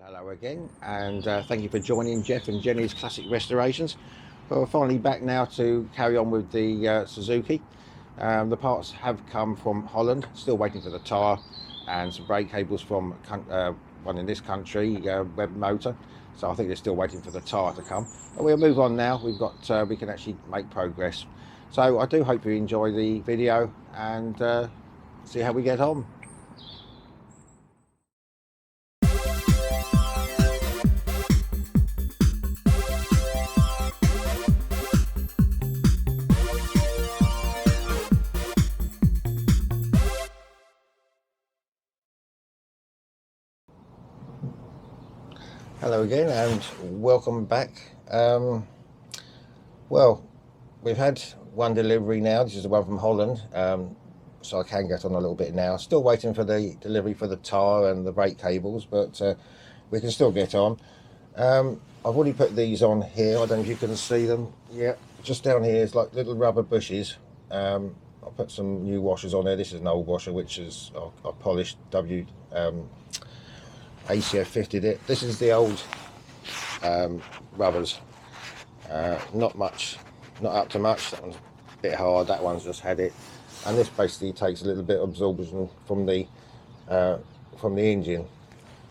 Hello again, and thank you for joining Jeff and Jenny's Classic Restorations. Well, we're finally back now to carry on with the Suzuki. The parts have come from Holland, still waiting for the tyre and some brake cables from one in this country, Web Motor. So I think they're still waiting for the tyre to come. But we'll move on now. We can actually make progress. So I do hope you enjoy the video and see how we get on. Hello again and welcome back. Well, we've had one delivery now. This is the one from Holland, so I can get on a little bit now. Still waiting for the delivery for the tyre and the brake cables, but we can still get on. I've already put these on here. I don't know if you can see them. Yeah, just down here is like little rubber bushes. I'll put some new washers on there. This is an old washer which is I polished FZ50'd it. This is the old rubbers. Not up to much. That one's a bit hard. That one's just had it. And this basically takes a little bit of absorption from the engine.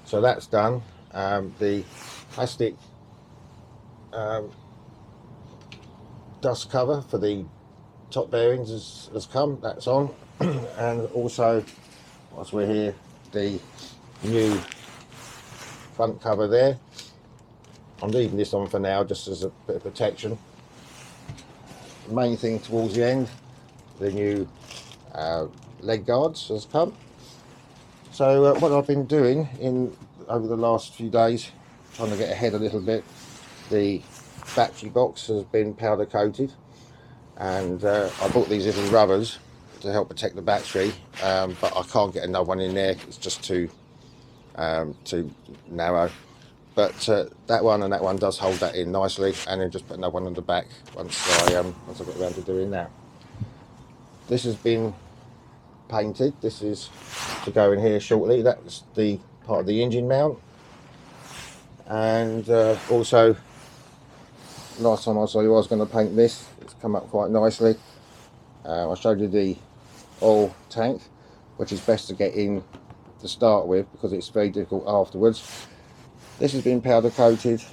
So that's done. The plastic dust cover for the top bearings has come. That's on. And also, whilst we're here, the new front cover there. I'm leaving this on for now just as a bit of protection. The main thing towards the end, the new leg guards has come. So what I've been doing over the last few days, trying to get ahead a little bit, the battery box has been powder coated, and I bought these little rubbers to help protect the battery, but I can't get another one in there. It's just too narrow. But that one and that one does hold that in nicely, and then just put another one on the back once I get around to doing that. This has been painted. This is to go in here shortly. That's the part of the engine mount, and also last time I saw you I was going to paint this. It's come up quite nicely. I showed you the oil tank, which is best to get in to start with because it's very difficult afterwards. This has been powder coated.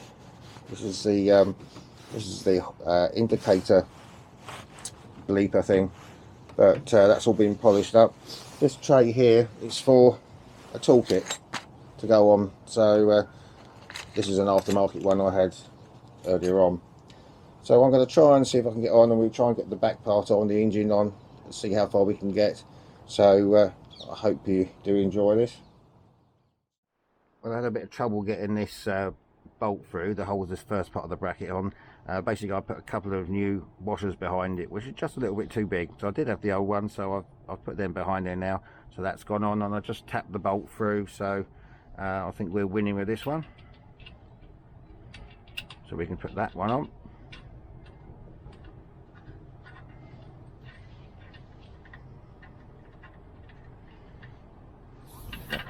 This is the indicator bleeper thing, but that's all been polished up. This tray here is for a toolkit to go on. So this is an aftermarket one I had earlier on. So I'm going to try and see if I can get on, and we'll try and get the back part on, the engine on, and see how far we can get. So I hope you do enjoy this. Well, I had a bit of trouble getting this bolt through that holds this first part of the bracket on. Basically I put a couple of new washers behind it, which is just a little bit too big. So I did have the old one, so I've put them behind there now. So that's gone on, and I just tapped the bolt through. So I think we're winning with this one. So we can put that one on.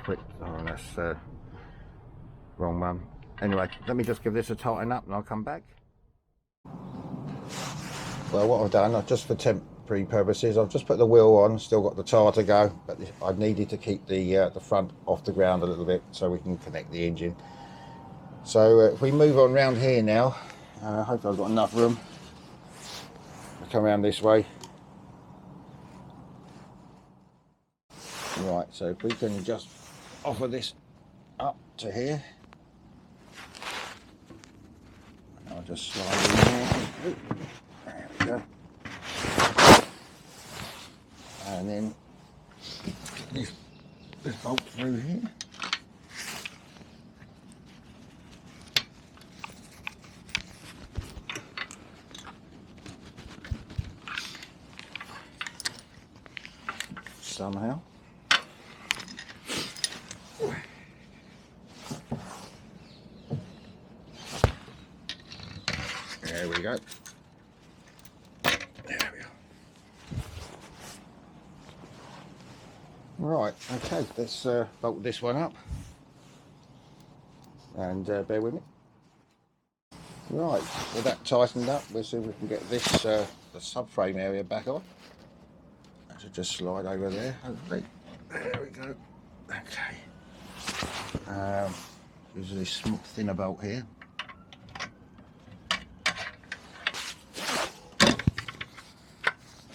Quick, oh, that's wrong one. Anyway, let me just give this a tighten up and I'll come back. Well, what I've done, just for temporary purposes, I've just put the wheel on, still got the tyre to go, but I needed to keep the front off the ground a little bit so we can connect the engine. So if we move on round here now, hopefully I've got enough room. I'll come around this way. Right, so if we can just offer this up to here. I'll just slide in there. There we go. And then this bolt through here. Somehow. There we go. There we go. Right, okay, let's bolt this one up. and bear with me. Right, with that tightened up, we'll see if we can get this the subframe area back on. That should just slide over there, hopefully. There we go. Okay. Use this thinner bolt here.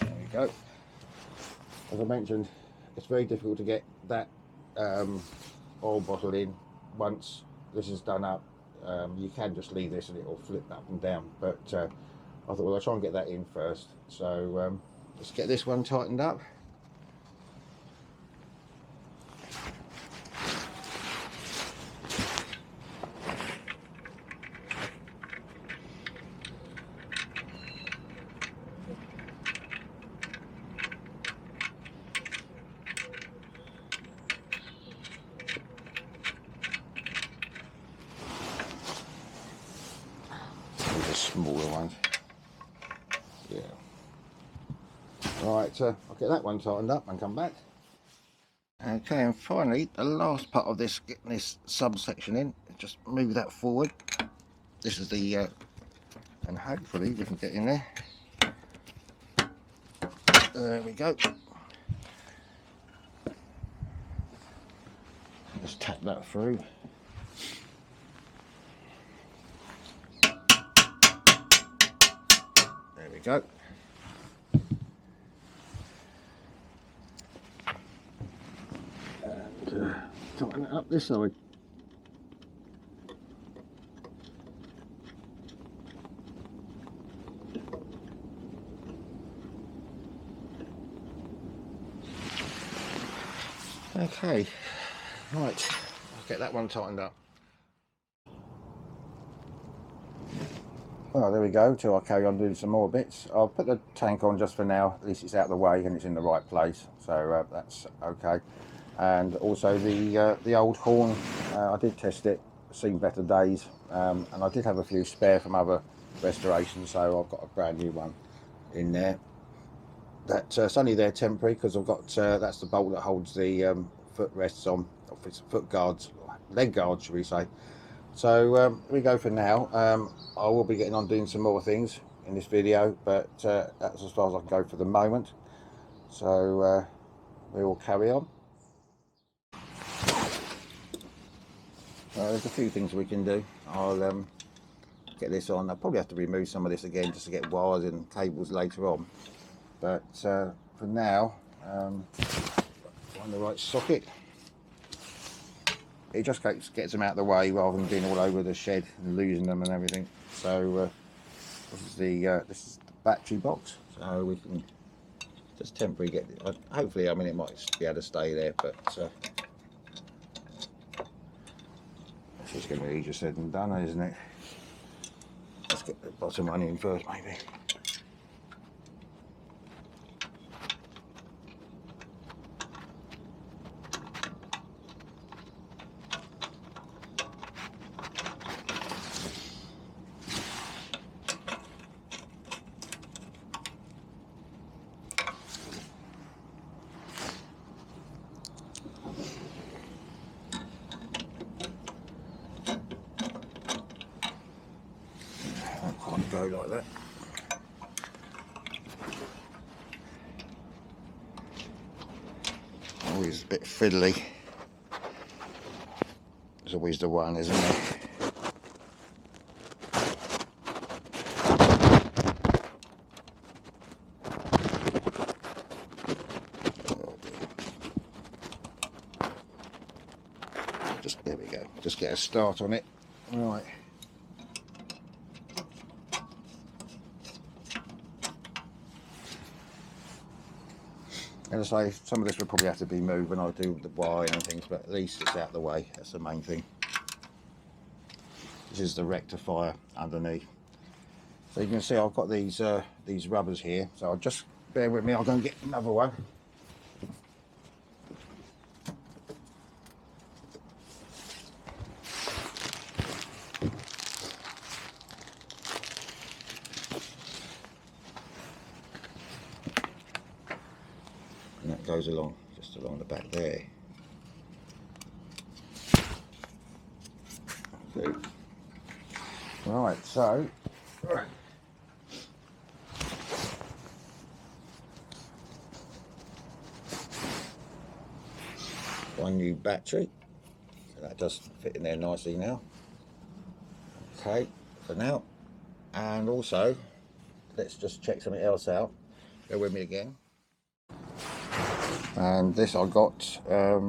There we go. As I mentioned, it's very difficult to get that oil bottle in once this is done up. You can just leave this and it will flip up and down, but I thought, well, I'll try and get that in first. So let's get this one tightened up. Smaller ones, yeah. Right, I'll get that one tightened up and come back. Okay, and finally the last part of this, getting this subsection in. Just move that forward. This is the and hopefully we can get in there. There we go. Just tap that through. There we go. And tighten it up this side. Okay, right, I'll get that one tightened up. Well, there we go, till I carry on doing some more bits. I'll put the tank on just for now, at least it's out of the way and it's in the right place, so that's okay. And also the old horn, I did test it, seen better days, and I did have a few spare from other restorations, so I've got a brand new one in there. It's only there temporary because I've got, that's the bolt that holds the foot rests on, foot guards, leg guards should we say. So here we go for now. I will be getting on doing some more things in this video, but that's as far as I can go for the moment. So we will carry on. There's a few things we can do. I'll get this on. I'll probably have to remove some of this again just to get wires and cables later on. But for now, find the right socket. It just gets them out of the way rather than being all over the shed and losing them and everything. So this is the battery box, so we can just temporarily get it. Hopefully, I mean, it might be able to stay there, but it's just going to be easier said than done, isn't it? Let's get the bottom one in first, maybe. Go like that. Always a bit fiddly. There's always the one, isn't there? Just there we go. Just get a start on it. Right. As I say, some of this will probably have to be moved when I do the wiring and things, but at least it's out of the way. That's the main thing. This is the rectifier underneath. So you can see I've got these rubbers here. So I'll just bear with me. I'll go and get another one. And that goes along, just along the back there. do. Right, so one new battery, so that does fit in there nicely now. Okay, for now. And also, let's just check something else out. Go with me again. And this I got a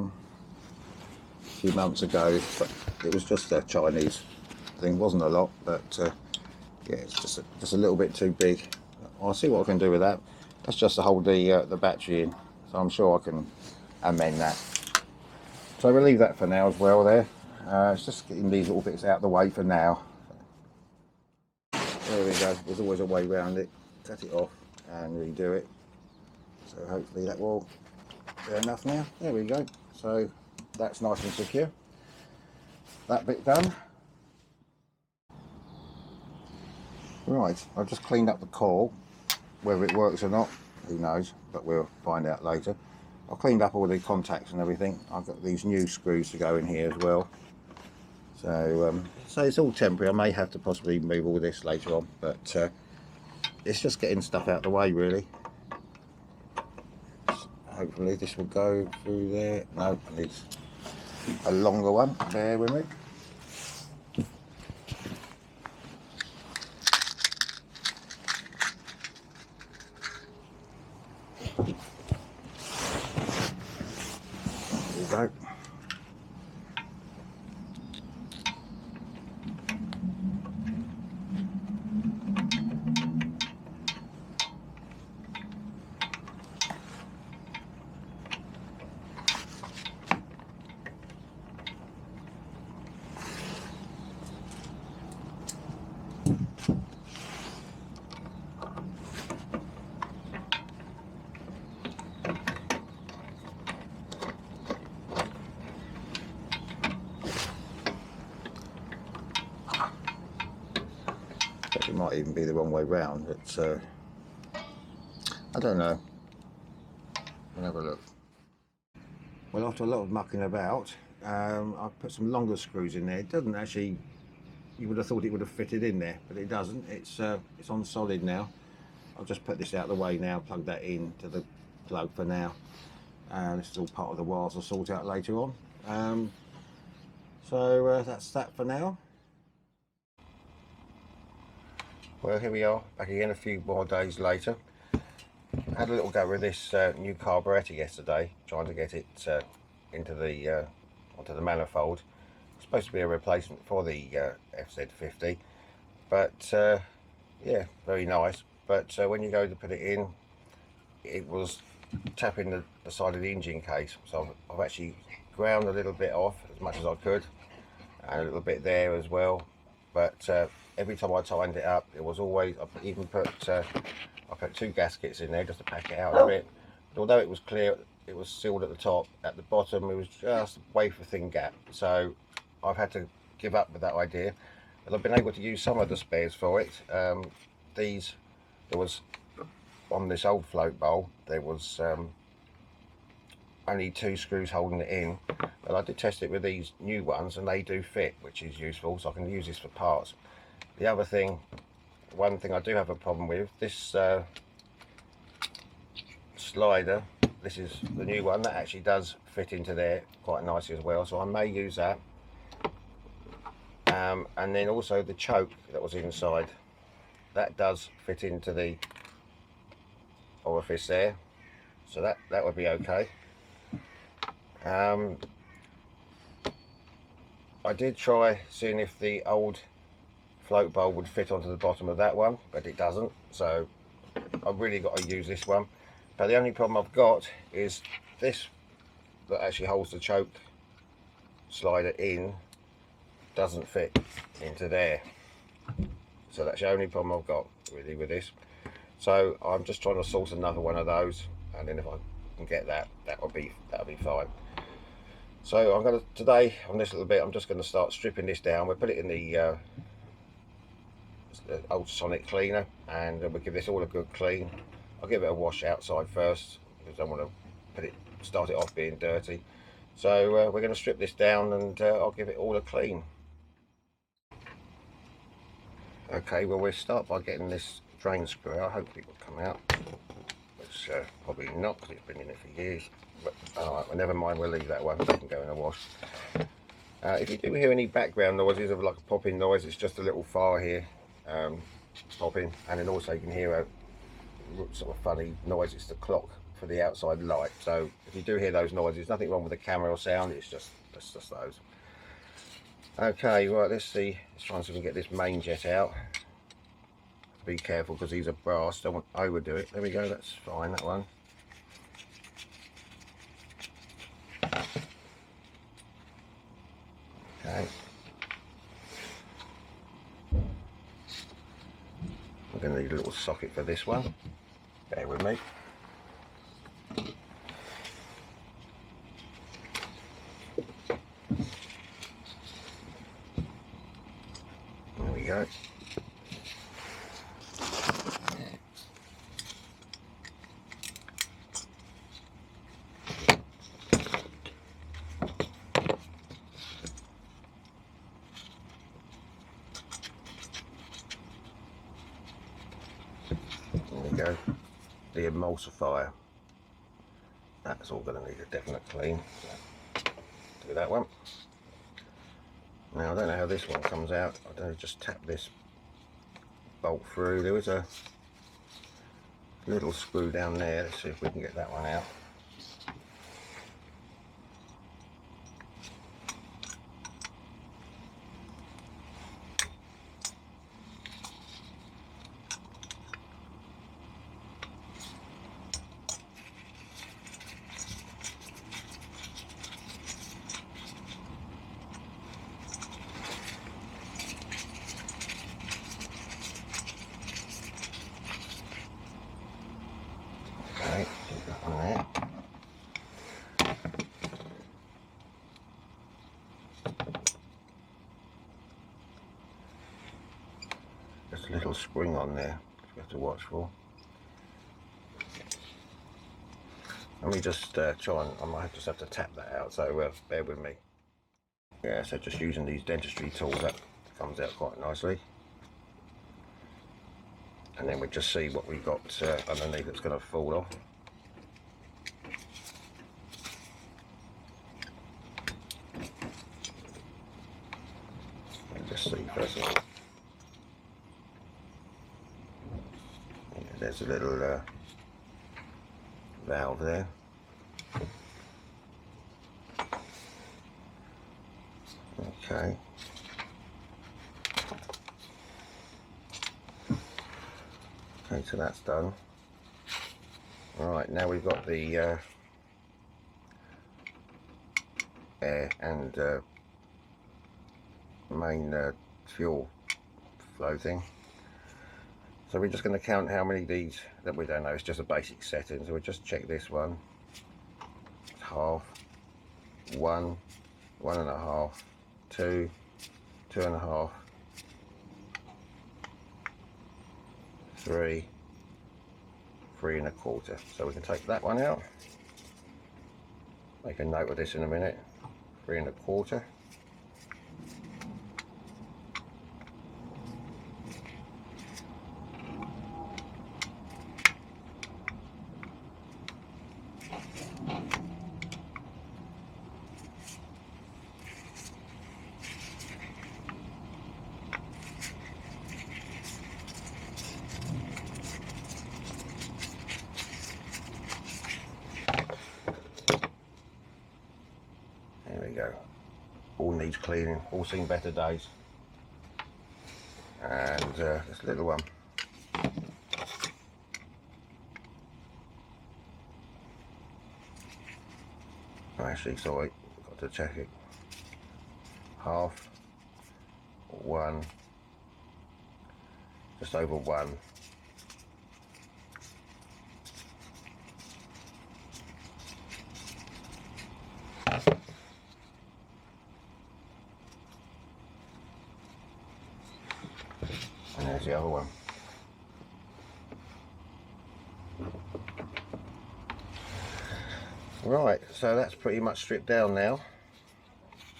few months ago, but it was just a Chinese thing. Wasn't a lot, but yeah, it's just a little bit too big. I'll see what I can do with that. That's just to hold the battery in, so I'm sure I can amend that. So we'll leave that for now as well there. It's just getting these little bits out of the way for now. There we go, there's always a way around it. Cut it off and redo it. So hopefully that will be enough now. There we go. So that's nice and secure. That bit done. Right, I've just cleaned up the coil. Whether it works or not, who knows, but we'll find out later. I've cleaned up all the contacts and everything. I've got these new screws to go in here as well. So it's all temporary. I may have to possibly move all this later on, but it's just getting stuff out of the way really. Hopefully this will go through there. No, it needs a longer one. Bear with me. There we go. It might even be the wrong way round, but I don't know. We'll have a look. Well, after a lot of mucking about, I've put some longer screws in there. It doesn't actually, you would have thought it would have fitted in there, but it doesn't. It's on solid now. I'll just put this out of the way now, plug that in to the plug for now. This is all part of the wires I'll sort out later on. So that's that for now. Well, here we are, back again a few more days later. I had a little go with this new carburettor yesterday, trying to get it into the onto the manifold. It's supposed to be a replacement for the FZ50, but yeah, very nice. But when you go to put it in, it was tapping the side of the engine case. So I've actually ground a little bit off as much as I could, and a little bit there as well. But every time I tightened it up, it was always, I put 2 gaskets in there just to pack it out a bit. But although it was clear, it was sealed at the top. At the bottom, it was just a wafer thin gap. So I've had to give up with that idea. But I've been able to use some of the spares for it. There was, on this old float bowl, there was only 2 screws holding it in. But I did test it with these new ones, and they do fit, which is useful, so I can use this for parts. The other thing, one thing I do have a problem with, this slider, this is the new one, that actually does fit into there quite nicely as well, so I may use that. And then also the choke that was inside, that does fit into the orifice there, so that would be okay. I did try seeing if the old float bowl would fit onto the bottom of that one, but it doesn't, so I've really got to use this one. But the only problem I've got is this that actually holds the choke slider in doesn't fit into there, so that's the only problem I've got really with this. So I'm just trying to source another one of those, and then if I can get that'll be fine. So I'm going to, today on this little bit, I'm just going to start stripping this down. We'll put it in the ultrasonic cleaner, and we'll give this all a good clean. I'll give it a wash outside first because I don't want to start it off being dirty. So we're going to strip this down, and I'll give it all a clean. Okay, well we'll start by getting this drain screw out. I hope it will come out. It's probably not, because it's been in it for years. But alright, well never mind, we'll leave that one. It can go in a wash. If you do hear any background noises of like a popping noise, it's just a little fire here popping, and then also you can hear a sort of funny noise. It's the clock for the outside light. So if you do hear those noises, nothing wrong with the camera or sound, it's just those. Okay, right, let's see, let's try and see if we can get this main jet out. Be careful because these are brass, don't want to overdo it. There we go, that's fine, that one. Okay, we're going to need a little socket for this one, bear with me. There we go. There we go. The emulsifier. That's all going to need a definite clean. So, do that one. Now I don't know how this one comes out. I don't know, just tap this bolt through. There was a little screw down there. Let's see if we can get that one out. Okay, keep that one there. Just a little spring on there you have to watch for. Let me just try and, I might just have to tap that out, so bear with me. Yeah, so just using these dentistry tools, that comes out quite nicely. And then we just see what we've got underneath that's going to fall off. Just see first of all. Yeah, there's a little valve there. Okay. Okay, so that's done. Right, now we've got the air and main fuel flow thing. So we're just going to count how many of these that we don't know. It's just a basic setting. So we'll just check this one. It's half, 1, 1.5, 2, 2.5, 3, 3.25. So we can take that one out. Make a note of this in a minute. 3.25. There we go. All needs cleaning, all seen better days. And this little one. Actually, sorry, got to check it. Half, 1, just over 1. And there's the other one. Right, so that's pretty much stripped down now.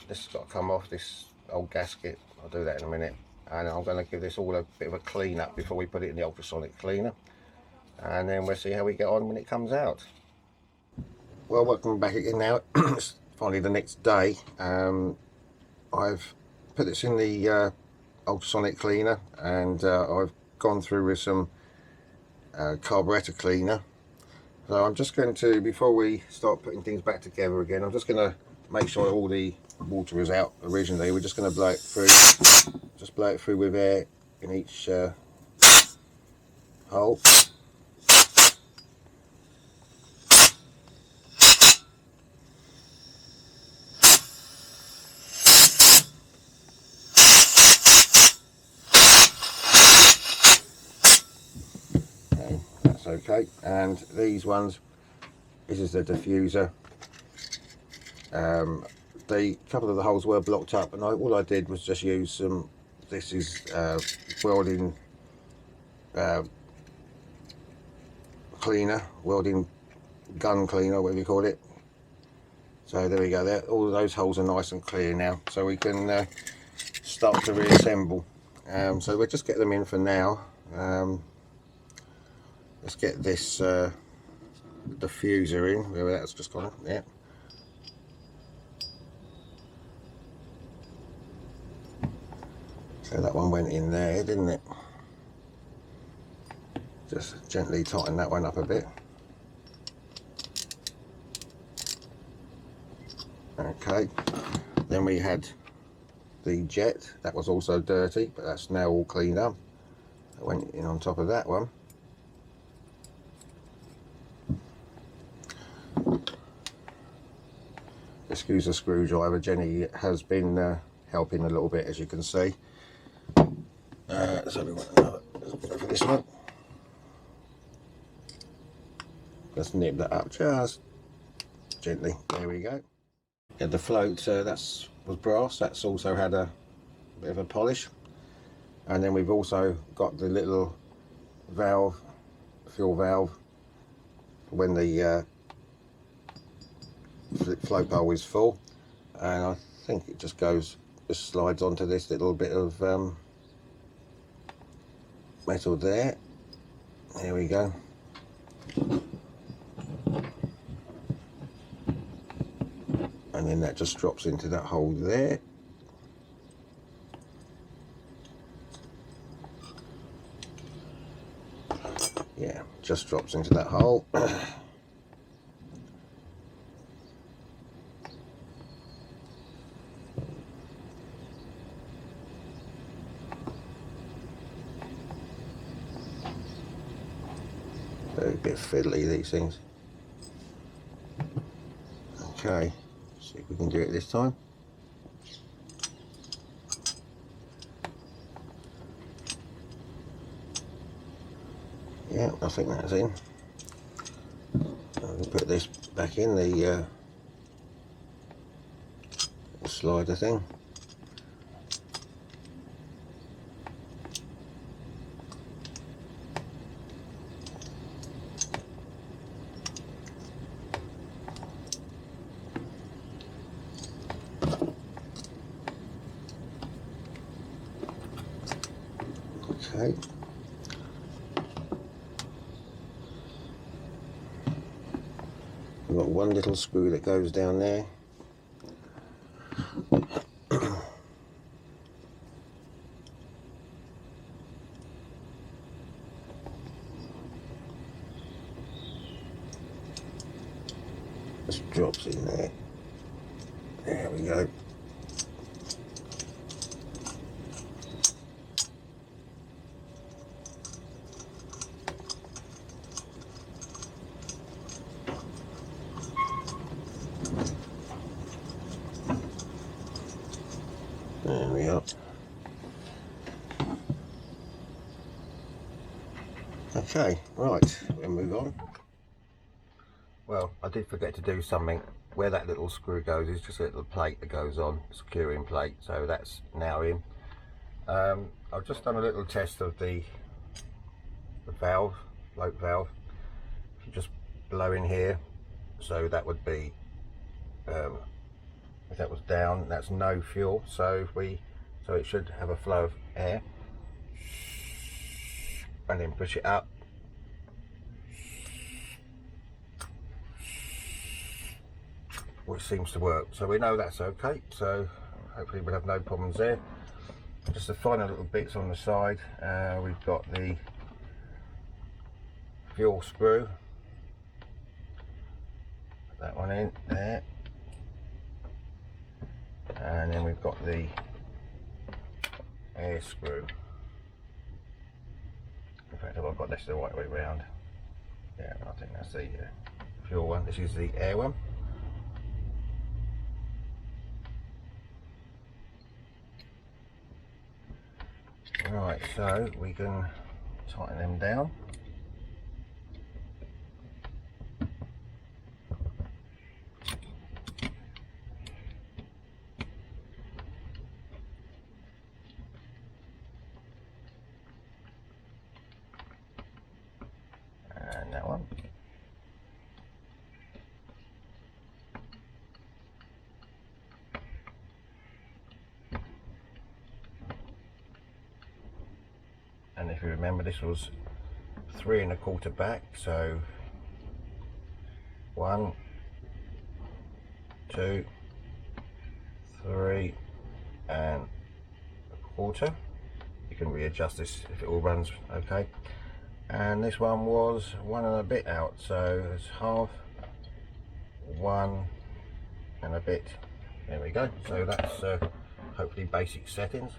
This has got to come off, this old gasket. I'll do that in a minute. and I'm going to give this all a bit of a clean up before we put it in the ultrasonic cleaner, and then we'll see how we get on when it comes out. Well, welcome back again now. It's finally the next day. I've put this in the ultrasonic cleaner, and I've gone through with some carburetor cleaner. So I'm just going to, before we start putting things back together again, I'm just going to make sure all the water is out originally. We're just going to blow it through, just blow it through with air in each hole. Okay, that's okay. And these ones, this is the diffuser. The couple of the holes were blocked up, and all I did was just use some, this is welding cleaner, welding gun cleaner, whatever you call it. So there we go, there, all of those holes are nice and clear now, so we can start to reassemble. So we'll just get them in for now. Let's get this diffuser in, where that's just gone, yeah. So that one went in there, didn't it? Just gently tighten that one up a bit. Okay, then we had the jet, that was also dirty, but that's now all cleaned up. That went in on top of that one. Excuse the screwdriver, Jenny has been helping a little bit, as you can see. So we want another for this one. Just nib that up just gently. There we go. Yeah, the float was brass. That's also had a bit of a polish. And then we've also got the little valve, fuel valve, when the float bowl is full. And I think it just slides onto this little bit of metal there. There we go. And then that just drops into that hole there. Yeah, just drops into that hole. A bit fiddly, these things. Okay, see if we can do it this time. Yeah, I think that's in. I'll put this back in the slider thing. Okay. We've got one little screw that goes down there. Just drops in there. There we go. There we are. Okay, right, we'll move on. Well, I did forget to do something. Where that little screw goes is just a little plate that goes on, securing plate, so that's now in. I've just done a little test of the valve, float valve. If you just blow in here, so that would be, if that was down, that's no fuel. So so it should have a flow of air, and then push it up. Which seems to work, so we know that's okay, so hopefully we'll have no problems there. Just the final little bits on the side, we've got the fuel screw, put that one in there, and then we've got the air screw. In fact, have I got this the right way round? Yeah, I think that's the fuel one. This is the air one. Right, so we can tighten them down. And that one. And if you remember, this was 3 1/4 back, so 1, 2, 3 and 1/4. You can readjust this if it all runs okay. And this one was 1 and a bit out, so it's half, 1 and a bit. There we go. So that's hopefully basic settings.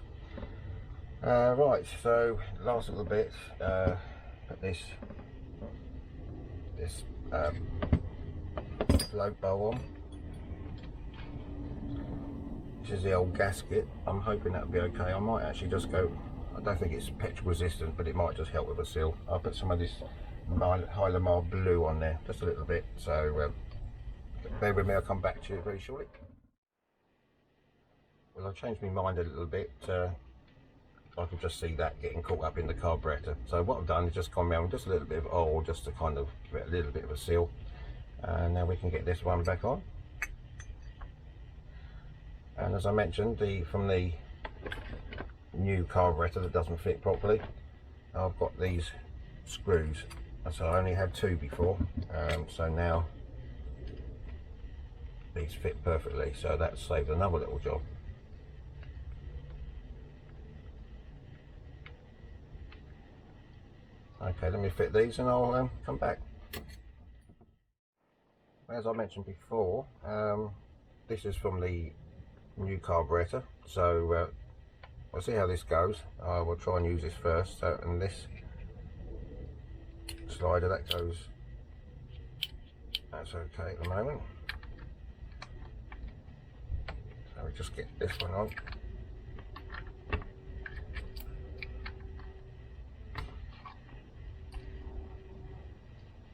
Right, so last little bit, put this float bowl on. This is the old gasket. I'm hoping that'll be okay. I might actually just go, I don't think it's petrol resistant, but it might just help with a seal. I'll put some of this Hylamar blue on there, just a little bit, so bear with me, I'll come back to you very shortly. Well, I've changed my mind a little bit. I can just see that getting caught up in the carburetor. So what I've done is just gone around with just a little bit of oil, just to kind of give it a little bit of a seal. And now we can get this one back on. And as I mentioned, from the new carburetor that doesn't fit properly, I've got these screws. So I only had 2 before, so now these fit perfectly. So that saved another little job. Okay, let me fit these and I'll come back. As I mentioned before, this is from the new carburetor, so we'll see how this goes. I will try and use this first. So, and this slider, that goes, that's okay at the moment. So we just get this one on.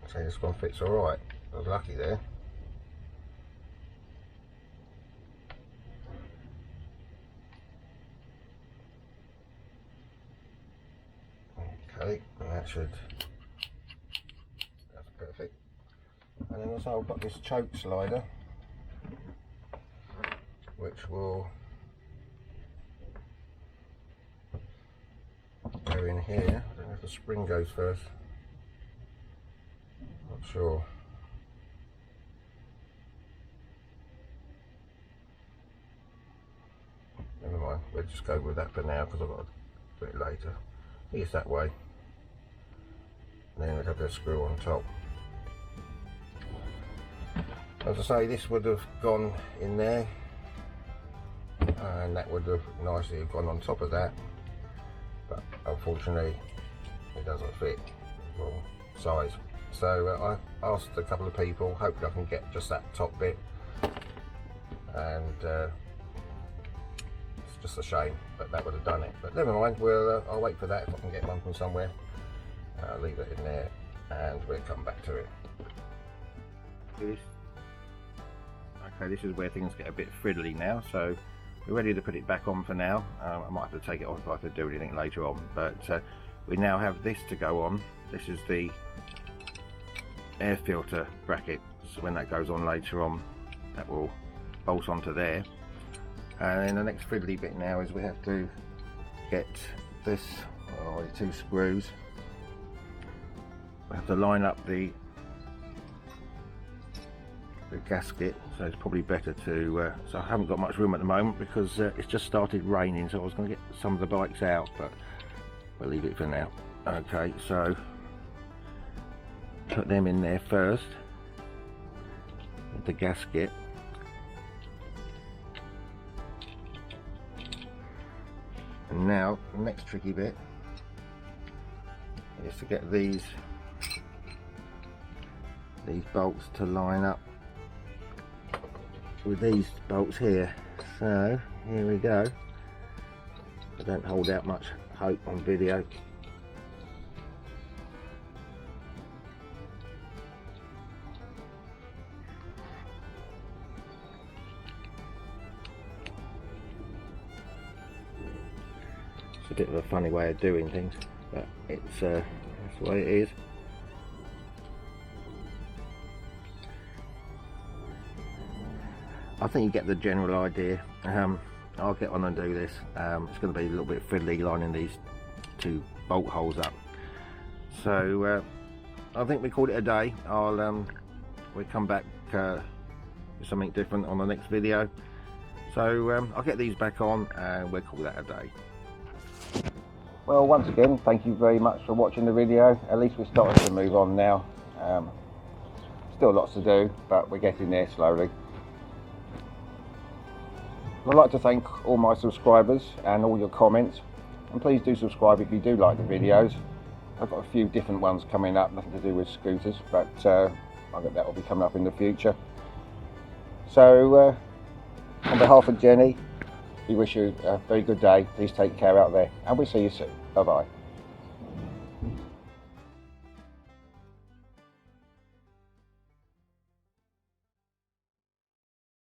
So this one fits all right. I was lucky there. Okay, and that's perfect. And then also I've got this choke slider, which will go in here. I don't know if the spring goes first. Not sure. Never mind, we'll just go with that for now because I've got to do it later. I think it's that way. And then we'll have the screw on top. As I say, this would have gone in there, and that would have nicely gone on top of that, but unfortunately it doesn't fit, wrong size. So I asked a couple of people, hopefully I can get just that top bit, and it's just a shame, but that would have done it. But never mind, I'll wait for that if I can get one from somewhere. I'll leave it in there and we'll come back to it. Okay, this is where things get a bit fiddly now, so we're ready to put it back on for now. I might have to take it off if I have to do anything later on, but we now have this to go on. This is the air filter bracket, so when that goes on later on, that will bolt onto there. And then the next fiddly bit now is we have to get this, the 2 screws. We have to line up the gasket, so it's probably better to so I haven't got much room at the moment because it's just started raining, so I was going to get some of the bikes out, but we'll leave it for now. Okay, so put them in there first with the gasket. And now the next tricky bit is to get these bolts to line up with these bolts here. So here we go. I don't hold out much hope on video. It's a bit of a funny way of doing things, but it's that's the way it is. I think you get the general idea. I'll get on and do this. It's going to be a little bit fiddly lining these 2 bolt holes up. So I think we call it a day. We'll come back with something different on the next video. So I'll get these back on and we'll call that a day. Well, once again, thank you very much for watching the video. At least we're starting to move on now. Still lots to do, but we're getting there slowly. I'd like to thank all my subscribers and all your comments, and please do subscribe if you do like the videos. I've got a few different ones coming up, nothing to do with scooters, but I think that will be coming up in the future. So on behalf of Jenny, we wish you a very good day. Please take care out there, and we'll see you soon. Bye bye.